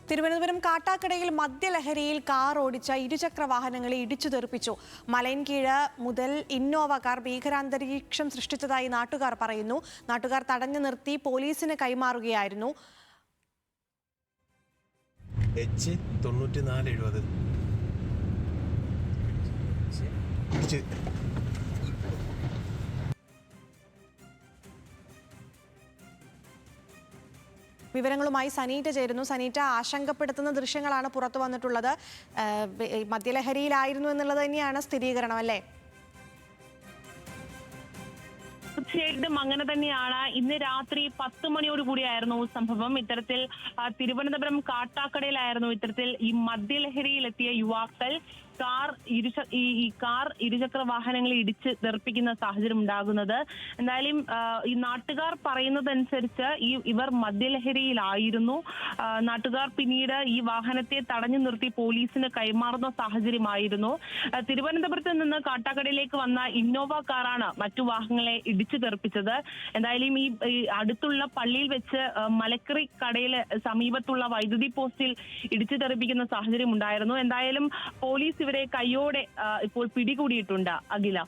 തിരുവനന്തപുരം കാട്ടാക്കടയിൽ മദ്യലഹരിയിൽ കാർ ഓടിച്ച ഇരുചക്ര വാഹനങ്ങളെ ഇടിച്ചു തെറിപ്പിച്ചു. മലയൻകീഴ് മുതൽ ഇന്നോവ കാർ ഭീകരാന്തരീക്ഷം സൃഷ്ടിച്ചതായി നാട്ടുകാർ പറയുന്നു. നാട്ടുകാർ തടഞ്ഞു നിർത്തി പോലീസിന് കൈമാറുകയായിരുന്നു. വിവരങ്ങളുമായി സനീറ്റ ചേരുന്നു. സനീറ്റ, ആശങ്കപ്പെടുത്തുന്ന ദൃശ്യങ്ങളാണ് പുറത്തു വന്നിട്ടുള്ളത്. മദ്യലഹരിയിലായിരുന്നു എന്നുള്ളത് തന്നെയാണ് സ്ഥിരീകരണം, അല്ലേ? തീർച്ചയായിട്ടും അങ്ങനെ തന്നെയാണ്. ഇന്ന് രാത്രി 10 മണിയോടുകൂടിയായിരുന്നു സംഭവം. ഇത്തരത്തിൽ തിരുവനന്തപുരം കാട്ടാക്കടയിലായിരുന്നു ഇത്തരത്തിൽ ഈ മദ്യലഹരിയിലെത്തിയ യുവാക്കൾ കാർ ഇരുചക്ര വാഹനങ്ങളെ ഇടിച്ച് തെറിപ്പിക്കുന്ന സാഹചര്യം ഉണ്ടാകുന്നത്. എന്തായാലും ഈ നാട്ടുകാർ പറയുന്നതനുസരിച്ച് ഇവർ മദ്യലഹരിയിലായിരുന്നു. നാട്ടുകാർ പിന്നീട് ഈ വാഹനത്തെ തടഞ്ഞു നിർത്തി പോലീസിന് കൈമാറുന്ന സാഹചര്യമായിരുന്നു. തിരുവനന്തപുരത്ത് നിന്ന് കാട്ടാക്കടയിലേക്ക് വന്ന ഇന്നോവ കാറാണ് മറ്റു വാഹനങ്ങളെ ഇടിച്ചു തെറിപ്പിച്ചത്. എന്തായാലും ഈ അടുത്തുള്ള പള്ളിയിൽ വെച്ച് മലക്കറി കടയിൽ സമീപത്തുള്ള വൈദ്യുതി പോസ്റ്റിൽ ഇടിച്ചു തെറിപ്പിക്കുന്ന സാഹചര്യം ഉണ്ടായിരുന്നു. എന്തായാലും പോലീസ് ഇവരെ കൈയോടെ ഇപ്പോൾ പിടികൂടിയിട്ടുണ്ട്. അഖില.